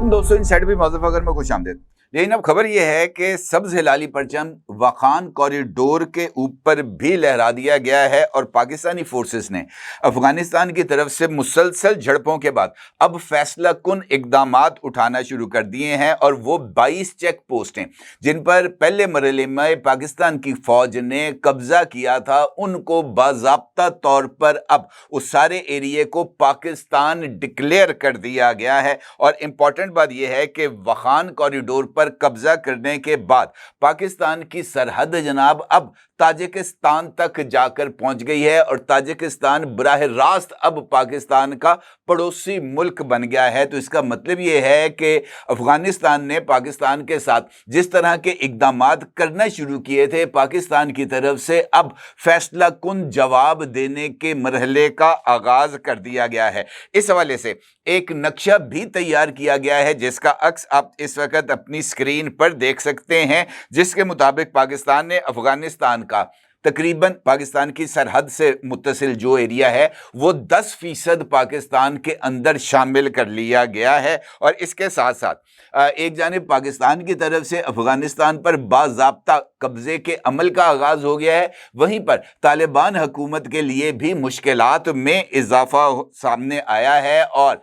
वालेकुम दोस्तों, इनसाइड भी मौजूद अगर में खुश आमदीद। लेकिन अब खबर यह है कि सब्ज हिलाली परचम वखान कॉरिडोर के ऊपर भी लहरा दिया गया है और पाकिस्तानी फोर्सेस ने अफगानिस्तान की तरफ से मुसलसल झड़पों के बाद अब फैसला कुन इकदामात उठाना शुरू कर दिए हैं। और वो 22 चेक पोस्ट हैं जिन पर पहले मरहले में पाकिस्तान की फौज ने कब्जा किया था, उनको बाज़ाब्ता तौर पर अब उस सारे एरिए को पाकिस्तान डिक्लेयर कर दिया गया है। और इंपॉर्टेंट बात यह है कि वखान कॉरिडोर पर कब्जा करने के बाद पाकिस्तान की सरहद जनाब अब ताजिकिस्तान तक जाकर पहुंच गई है और ताजिकिस्तान बराह रास्त अब पाकिस्तान का पड़ोसी मुल्क बन गया है। तो इसका मतलब यह है कि अफगानिस्तान ने पाकिस्तान के साथ जिस तरह के इकदामात करना शुरू किए थे, पाकिस्तान की तरफ से अब फैसला कुन जवाब देने के मरहले का आगाज कर दिया गया है। इस हवाले से एक नक्शा भी तैयार किया गया है जिसका अक्स आप इस वक्त अपनी स्क्रीन पर देख सकते हैं, जिसके मुताबिक पाकिस्तान ने अफगानिस्तान का तकरीबन पाकिस्तान की सरहद से मुत्तसिल जो एरिया है वो 10% पाकिस्तान के अंदर शामिल कर लिया गया है। और इसके साथ साथ एक जानिब पाकिस्तान की तरफ से अफगानिस्तान पर बाज़ाब्ता कब्जे के अमल का आगाज हो गया है, वहीं पर तालिबान हुकूमत के लिए भी मुश्किलात में इजाफा सामने आया है। और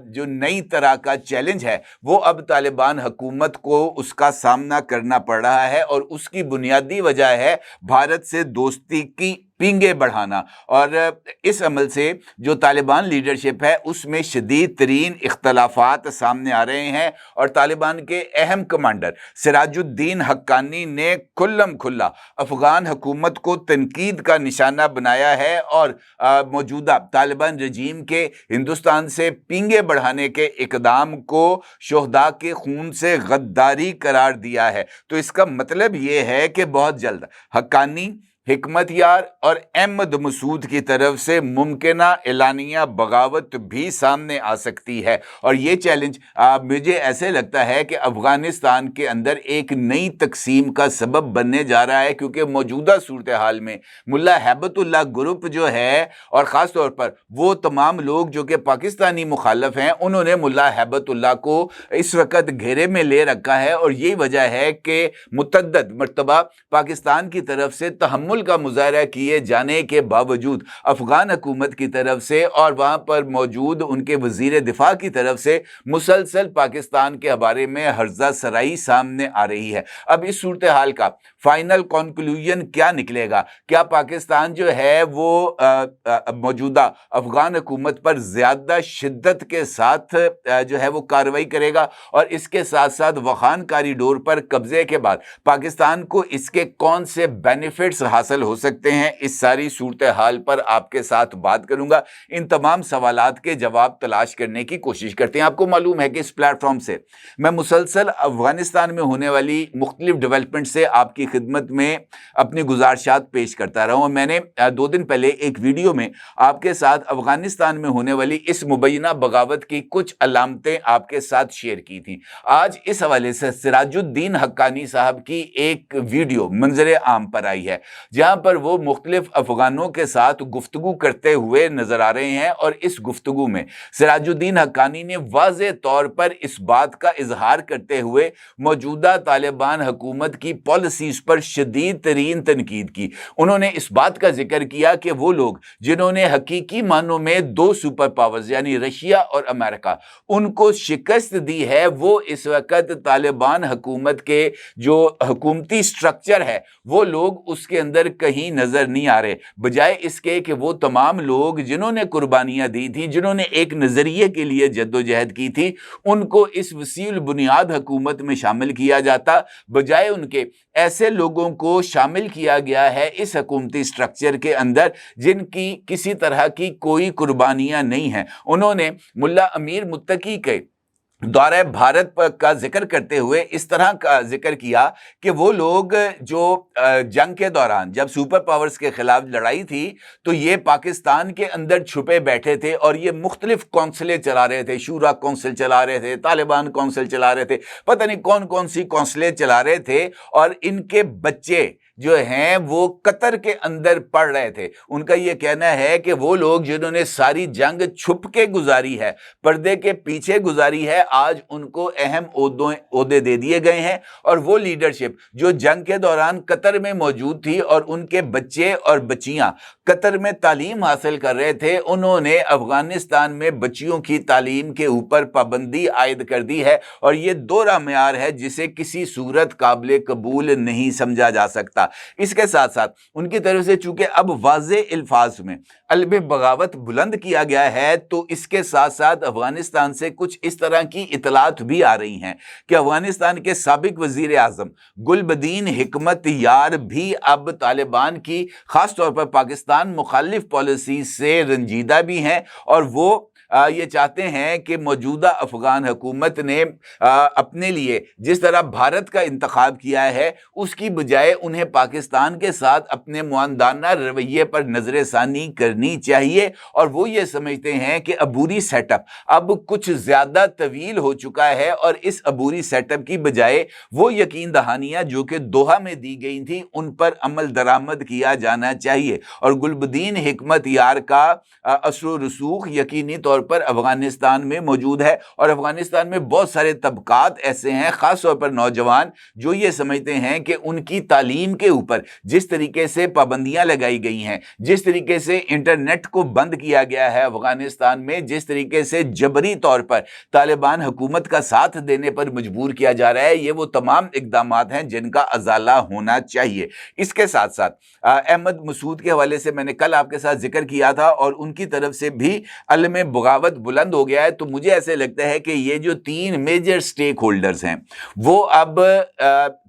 जो नई तरह का चैलेंज है वो अब तालिबान हुकूमत को उसका सामना करना पड़ रहा है और उसकी बुनियादी वजह है भारत से दोस्ती की पींगे बढ़ाना। और इस अमल से जो तालिबान लीडरशिप है उसमें शदीद तरीन इख्तलाफात सामने आ रहे हैं और तालिबान के अहम कमांडर सिराजुद्दीन हक्कानी ने खुल्लम खुल्ला अफगान हुकूमत को तनकीद का निशाना बनाया है और मौजूदा तालिबान रजीम के हिंदुस्तान से पींगे बढ़ाने के इकदाम को शोहदा के खून से गद्दारी करार दिया है। तो इसका मतलब ये है कि बहुत जल्द हक्कानी, हिकमत यार और अहमद मसूद की तरफ से मुमकिना एलानिया बगावत भी सामने आ सकती है। और ये चैलेंज मुझे ऐसे लगता है कि अफगानिस्तान के अंदर एक नई तकसीम का सबब बनने जा रहा है, क्योंकि मौजूदा सूरत हाल में मुल्ला हैबतुल्लाह ग्रुप जो है और ख़ास तौर पर वो तमाम लोग जो कि पाकिस्तानी मुखालफ हैं, उन्होंने मुल्ला हैबतुल्लाह को इस वक्त घेरे में ले रखा है। और यही वजह है कि मुतअद्दिद मरतबा पाकिस्तान की तरफ से तहम्मुल का मुजाहरा किए जाने के बावजूद अफगान हुकूमत की तरफ से और वहां पर मौजूद उनके वजीर दिफा की तरफ से मुसलसल पाकिस्तान के बारे में हर्जा सराई सामने आ रही है। अब इस सूरत हाल का फाइनल कंक्लूजन क्या निकलेगा? क्या पाकिस्तान जो है वो मौजूदा अफगान हुकूमत पर ज्यादा शिद्दत के साथ जो है वो कार्रवाई करेगा और इसके साथ साथ वखान कॉरिडोर पर कब्जे के बाद पाकिस्तान को इसके कौन से बेनिफिट्स हासिल हो सकते हैं? इस सारी सूरत हाल पर आपके साथ बात करूंगा। इन तमाम सवालात के जवाब तलाश करने की कोशिश करते हैं। आपको मालूम है कि इस प्लेटफॉर्म से मैं मुसलसल अफगानिस्तान में होने वाली मुख्तलिफ डेवलपमेंट से आपकी खिदमत में अपनी गुजारिशात पेश करता रहा हूं। मैंने 2 दिन पहले एक वीडियो में आपके साथ अफगानिस्तान में होने वाली इस मुबैना बगावत की कुछ अलामतें आपके साथ शेयर की थी। आज इस हवाले से सिराजुद्दीन हक्कानी साहब की एक वीडियो मंजर आम पर आई है, जहां पर वो मुख्तलिफ अफगानों के साथ गुफ्तगू करते हुए नजर आ रहे हैं। और इस गुफ्तगू में सिराजुद्दीन हक्कानी ने वाज़े तौर पर इस बात का इजहार करते हुए मौजूदा तालिबान हुकूमत की पॉलिसीज पर शदीद तरीन तनकीद की। उन्होंने इस बात का जिक्र किया कि वो लोग जिन्होंने हकीकी मानों में 2 सुपर पावर्स यानी रशिया और अमेरिका उनको शिकस्त दी है, वो इस वक्त तालिबान हुकूमत के जो हुकूमती स्ट्रक्चर है वो लोग उसके अंदर कहीं नजर नहीं आ रहे, बजाय इसके कि वो तमाम लोग जिन्होंने कुर्बानियां दी थी, जिन्होंने एक नजरिए के लिए जद्दोजहद की थी, उनको इस वसील बुनियाद हुकूमत में शामिल किया जाता, बजाय उनके ऐसे लोगों को शामिल किया गया है इस हुकूमती स्ट्रक्चर के अंदर जिनकी किसी तरह की कोई कुर्बानियां नहीं हैं। उन्होंने मुल्ला अमीर मुत्तकी के दौरे भारत का जिक्र करते हुए इस तरह का जिक्र किया कि वो लोग जो जंग के दौरान जब सुपर पावर्स के खिलाफ लड़ाई थी तो ये पाकिस्तान के अंदर छुपे बैठे थे और ये मुख्तलिफ कौंसलें चला रहे थे, शूरा कौंसिल चला रहे थे, तालिबान कौंसिल चला रहे थे, पता नहीं कौन कौन सी कौंसलें चला रहे थे। और इनके बच्चे जो हैं वो कतर के अंदर पढ़ रहे थे। उनका ये कहना है कि वो लोग जिन्होंने सारी जंग छुप के गुजारी है, पर्दे के पीछे गुजारी है, आज उनको अहम ओहदे दे दिए गए हैं। और वो लीडरशिप जो जंग के दौरान कतर में मौजूद थी और उनके बच्चे और बच्चियां कतर में तालीम हासिल कर रहे थे, उन्होंने अफगानिस्तान में बच्चियों की तालीम के ऊपर पाबंदी आयद कर दी है। और ये दोहरा मेयार है जिसे किसी सूरत काबिल कबूल नहीं समझा जा सकता। इसके साथ साथ उनकी तरफ से चूंकि अब वाज़े अल्फाज में अलबे बगावत बुलंद किया गया है, तो इसके साथ साथ अफगानिस्तान से कुछ इस तरह की इतलात भी आ रही हैं कि अफगानिस्तान के साबिक वजीर आजम गुलबदीन हिकमत यार भी अब तालिबान की खास तौर पर पाकिस्तान मुखालिफ पॉलिसी से रंजीदा भी हैं। और वो ये चाहते हैं कि मौजूदा अफगान हुकूमत ने अपने लिए जिस तरह भारत का इंतखाब किया है, उसकी बजाय उन्हें पाकिस्तान के साथ अपने मुआंदाना रवैये पर नजरसानी करनी चाहिए। और वो ये समझते हैं कि अबूरी सेटअप अब कुछ ज़्यादा तवील हो चुका है और इस अबूरी सेटअप की बजाय वो यकीन दहानियाँ जो कि दोहा में दी गई थी उन पर अमल दरामद किया जाना चाहिए। और गुलबदीन हिकमत यार का असर रसूख यकीनी तौर पर अफगानिस्तान में मौजूद है। और अफगानिस्तान में बहुत सारे तबकात ऐसे हैं, खास तौर पर नौजवान, जो ये समझते हैं कि उनकी तालीम के ऊपर जिस तरीके से पाबंदियां लगाई गई हैं, जिस तरीके से इंटरनेट को बंद किया गया है अफगानिस्तान में, जिस तरीके से जबरी तौर पर तालिबान हुकूमत का साथ देने पर मजबूर किया जा रहा है, ये वो तमाम इकदाम हैं जिनका अजाला होना चाहिए। इसके साथ साथ अहमद मसूद के हवाले से मैंने कल आपके साथ जिक्र किया था और उनकी तरफ से भी अलमे बगावत बुलंद हो गया है। तो मुझे ऐसे लगता है कि ये जो 3 मेजर स्टेक होल्डर्स हैं वो अब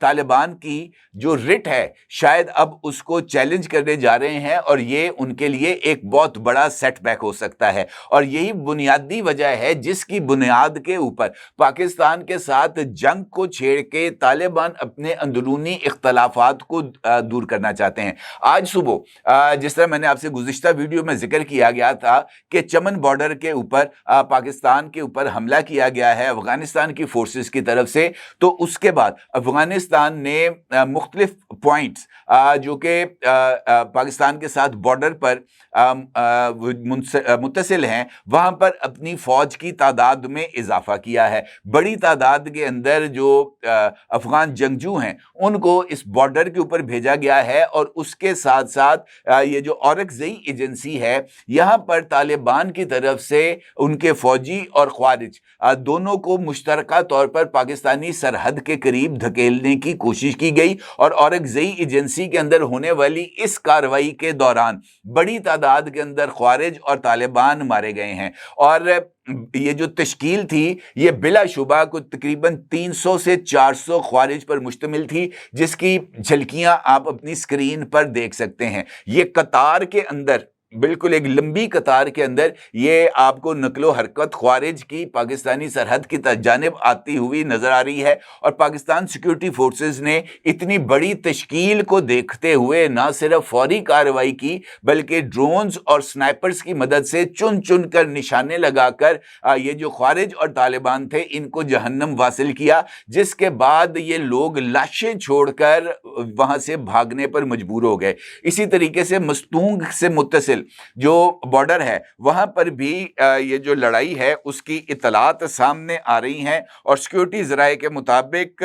तालिबान की जो रिट है शायद अब उसको चैलेंज करने जा रहे हैं और ये उनके लिए एक बहुत बड़ा सेटबैक हो सकता है। और यही बुनियादी वजह है जिसकी बुनियाद के ऊपर पाकिस्तान के साथ जंग को छेड़ के तालिबान अपने अंदरूनी इख्तलाफात को दूर करना चाहते हैं। आज सुबह जिस तरह मैंने आपसे गुज़िश्ता वीडियो में जिक्र किया गया था कि चमन बॉर्डर के ऊपर पाकिस्तान के ऊपर हमला किया गया है अफगानिस्तान की फोर्सेस की तरफ से, तो उसके बाद अफगानिस्तान ने मुख्तलिफ पॉइंट्स जो कि पाकिस्तान के साथ बॉर्डर पर मुत्तसिल हैं वहां पर अपनी फौज की तादाद में इजाफा किया है। बड़ी तादाद के अंदर जो अफगान जंगजू हैं उनको इस बॉर्डर के ऊपर भेजा गया है। और उसके साथ साथ ये जो औरकज़ई एजेंसी है यहाँ पर तालिबान की तरफ से उनके फौजी और ख्वारिज दोनों को मुश्तरका तौर पर पाकिस्तानी सरहद के करीब धकेलने की कोशिश की गई। और औरकज़ई एजेंसी के अंदर होने वाली इस कार्रवाई के दौरान बड़ी तादाद के अंदर ख्वारिज और तालिबान मारे गए हैं। और ये जो तश्कील थी ये बिलाशुबा को तकरीबन 300 से 400 ख्वारिज पर मुश्तमिल थी, जिसकी झलकियां आप अपनी स्क्रीन पर देख सकते हैं। ये कतार के अंदर बिल्कुल एक लंबी कतार के अंदर ये आपको नकलो हरकत ख्वारिज की पाकिस्तानी सरहद की जानिब आती हुई नजर आ रही है। और पाकिस्तान सिक्योरिटी फोर्सेस ने इतनी बड़ी तश्कील को देखते हुए ना सिर्फ फौरी कार्रवाई की बल्कि ड्रोन्स और स्नाइपर्स की मदद से चुन चुन कर निशाने लगाकर ये जो ख्वारिज और तालिबान थे इनको जहन्नम वासिल किया, जिसके बाद ये लोग लाशें छोड़कर वहां से भागने पर मजबूर हो गए। इसी तरीके से मस्तूंग से मुत्तसिल जो बॉर्डर है वहां पर भी ये जो लड़ाई है उसकी इतलात सामने आ रही हैं। और सिक्योरिटी ज़राए के मुताबिक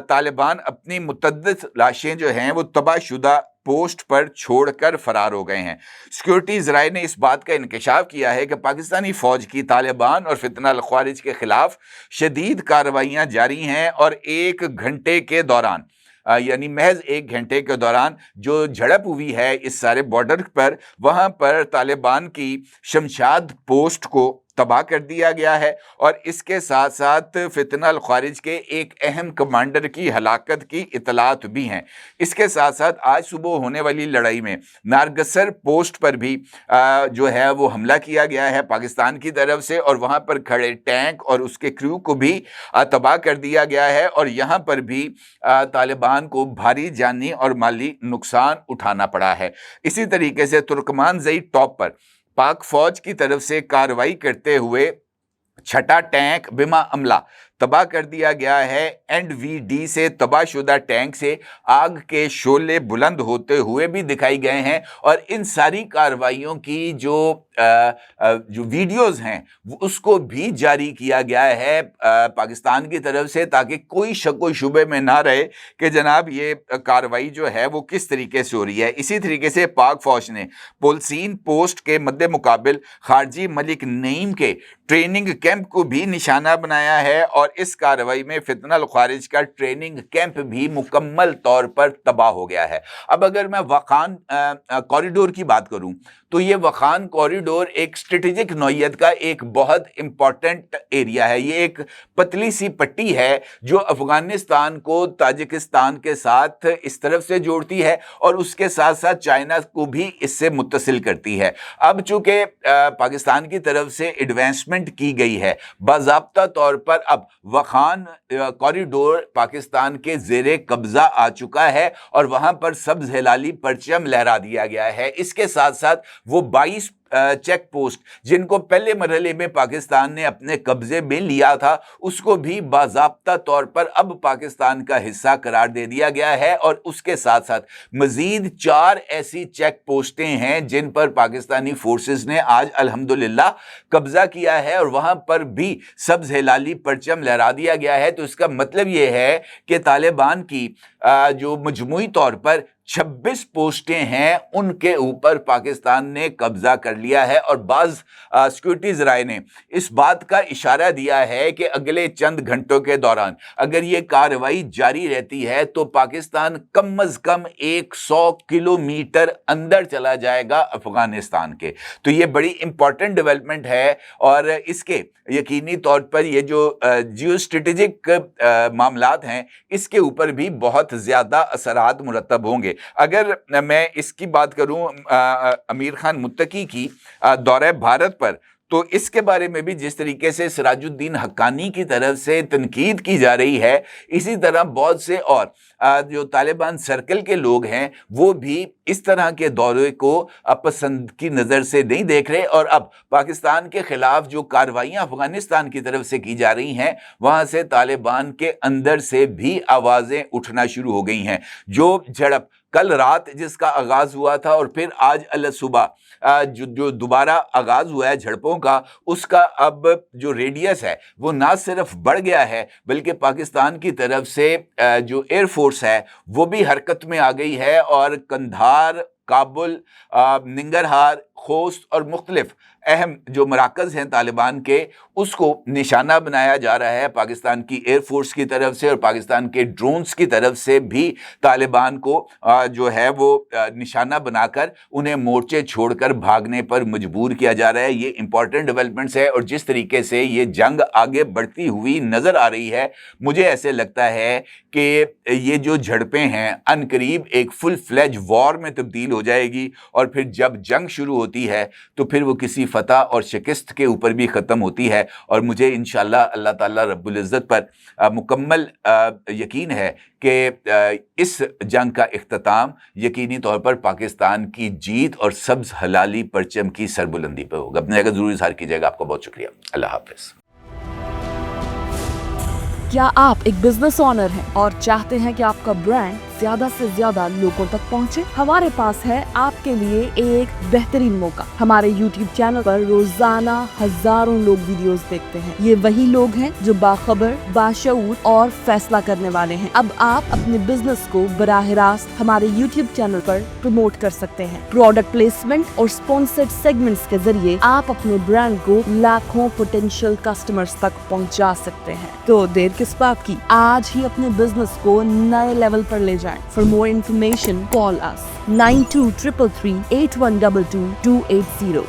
तालिबान अपनी मुतअद्दिद लाशें जो हैं वो तबाहशुदा पोस्ट पर छोड़कर फरार हो गए हैं। सिक्योरिटी ज़राए ने इस बात का इंकशाफ किया है कि पाकिस्तानी फौज की तालिबान और फितना अल ख्वारिज के खिलाफ शदीद कार्रवाइयाँ जारी हैं। और 1 घंटे के दौरान यानी महज 1 घंटे के दौरान जो झड़प हुई है इस सारे बॉर्डर पर, वहां पर तालिबान की शमशाद पोस्ट को तबाह कर दिया गया है। और इसके साथ साथ फितना अल ख्वारिज के एक अहम कमांडर की हलाकत की इतलात भी हैं। इसके साथ साथ आज सुबह होने वाली लड़ाई में नारगसर पोस्ट पर भी जो है वो हमला किया गया है पाकिस्तान की तरफ से और वहाँ पर खड़े टैंक और उसके क्रू को भी तबाह कर दिया गया है। और यहाँ पर भी तालिबान को भारी जानी और माली नुकसान उठाना पड़ा है। इसी तरीके से तुर्कमान-जई टॉप पर पाक फौज की तरफ से कार्रवाई करते हुए 6ठा टैंक बिमा अमला तबाह कर दिया गया है। NVD से तबाहशुदा टैंक से आग के शोले बुलंद होते हुए भी दिखाई गए हैं और इन सारी कार्रवाइयों की जो वीडियोस हैं उसको भी जारी किया गया है पाकिस्तान की तरफ से, ताकि कोई शक व शुबे में ना रहे कि जनाब ये कार्रवाई जो है वो किस तरीके से हो रही है। इसी तरीके से पाक फौज ने पोलसीन पोस्ट के मद्दे मुकाबिल खारजी मलिक नईम के ट्रेनिंग कैंप को भी निशाना बनाया है और इस कार्रवाई में फितनल खारिज का ट्रेनिंग कैंप भी मुकम्मल तौर पर तबाह हो गया है। अब अगर मैं वखान कॉरिडोर की बात करूं तो ये वखान कॉरिडोर एक स्ट्रेटेजिक नौइयत का एक बहुत इंपॉर्टेंट एरिया है। ये एक पतली सी पट्टी है जो अफगानिस्तान को ताजिकिस्तान के साथ इस तरफ से जोड़ती है और उसके साथ साथ चाइना को भी इससे मुत्तसिल करती है। अब चूंकि पाकिस्तान की तरफ से एडवांसमेंट की गई है, बाज़ाब्ता तौर पर अब वखान कॉरिडोर पाकिस्तान के ज़ेरे कब्जा आ चुका है और वहां पर सब्ज हिलाली परचम लहरा दिया गया है। इसके साथ साथ वो 22 चेक पोस्ट जिनको पहले मरहले में पाकिस्तान ने अपने कब्जे में लिया था उसको भी बाज़ाब्ता तौर पर अब पाकिस्तान का हिस्सा करार दे दिया गया है और उसके साथ साथ मजीद 4 ऐसी चेक पोस्टें हैं जिन पर पाकिस्तानी फोर्सेस ने आज अल्हम्दुलिल्लाह कब्जा किया है और वहां पर भी सब्ज हिलाली परचम लहरा दिया गया है। तो इसका मतलब यह है कि तालिबान की जो मजमूई तौर पर 26 पोस्टें हैं उनके ऊपर पाकिस्तान ने कब्जा कर लिया है और बाज़ सिक्योरिटी ज़राए ने इस बात का इशारा दिया है कि अगले चंद घंटों के दौरान अगर ये कार्रवाई जारी रहती है तो पाकिस्तान कम अज़ कम 100 किलोमीटर अंदर चला जाएगा अफगानिस्तान के। तो ये बड़ी इंपॉर्टेंट डेवलपमेंट है और इसके यकीनी तौर पर ये जो जियो स्ट्रेटेजिक मामलात हैं इसके ऊपर भी बहुत ज़्यादा असरात मुरतब होंगे। अगर मैं इसकी बात करूं अमीर खान मुत्तकी की दौरे भारत पर, तो इसके बारे में भी जिस तरीके से सिराजुद्दीन हक्कानी की तरफ से तनकीद की जा रही है, इसी तरह बहुत से और जो तालिबान सर्कल के लोग हैं वो भी इस तरह के दौरे को पसंद की नज़र से नहीं देख रहे और अब पाकिस्तान के खिलाफ जो कार्रवाइयाँ अफगानिस्तान की तरफ से की जा रही हैं वहाँ से तालिबान के अंदर से भी आवाज़ें उठना शुरू हो गई हैं। जो झड़प कल रात जिसका आगाज़ हुआ था और फिर आज अल सुबह जो दोबारा आगाज़ हुआ है झड़पों का, उसका अब जो रेडियस है वो ना सिर्फ बढ़ गया है बल्कि पाकिस्तान की तरफ से जो एयरफोर्स है वो भी हरकत में आ गई है और कंधार, काबुल, निंगरहार, खोस्त और मुख्तलिफ अहम जो मराकज़ हैं तालिबान के उसको निशाना बनाया जा रहा है पाकिस्तान की एयरफोर्स की तरफ से और पाकिस्तान के ड्रोन्स की तरफ से भी तालिबान को जो है वो निशाना बनाकर उन्हें मोर्चे छोड़कर भागने पर मजबूर किया जा रहा है। ये इंपॉर्टेंट डेवलपमेंट्स है और जिस तरीके से ये जंग आगे बढ़ती हुई नज़र आ रही है मुझे ऐसे लगता है कि ये जो झड़पें हैं अनकरीब एक फुल फ्लेज वॉर में तब्दील हो जाएगी और फिर जब जंग शुरू होती है तो फिर वो किसी फतह और शिकस्त के ऊपर भी ख़त्म होती है। और मुझे इंशाअल्लाह अल्लाह ताला रब्बुल इज़्ज़त पर मुकम्मल यकीन है कि इस जंग का इख्तिताम यकीनी तौर पर पाकिस्तान की जीत और सब्ज़ हलाली परचम की सरबुलंदी पर होगा। अपने जगह ज़रूर इज़हार कीजिएगा। आपका बहुत शुक्रिया। अल्लाह हाफ़िज़। क्या आप एक बिजनेस ओनर हैं और चाहते हैं कि आपका ब्रांड ज्यादा से ज्यादा लोगों तक पहुंचे? हमारे पास है आपके लिए एक बेहतरीन मौका। हमारे YouTube चैनल पर रोजाना हजारों लोग वीडियोस देखते हैं। ये वही लोग हैं जो बाखबर, बाशऊर और फैसला करने वाले हैं। अब आप अपने बिजनेस को बराह रास्त हमारे YouTube चैनल पर प्रमोट कर सकते हैं। प्रोडक्ट प्लेसमेंट और स्पॉन्सर्ड सेगमेंट्स के जरिए आप अपने ब्रांड को लाखों पोटेंशियल कस्टमर्स तक पहुंचा सकते हैं। तो देर किस बात की, आज ही अपने बिजनेस को नए लेवल पर ले जाएं। For more information, call us 9233 8122 280.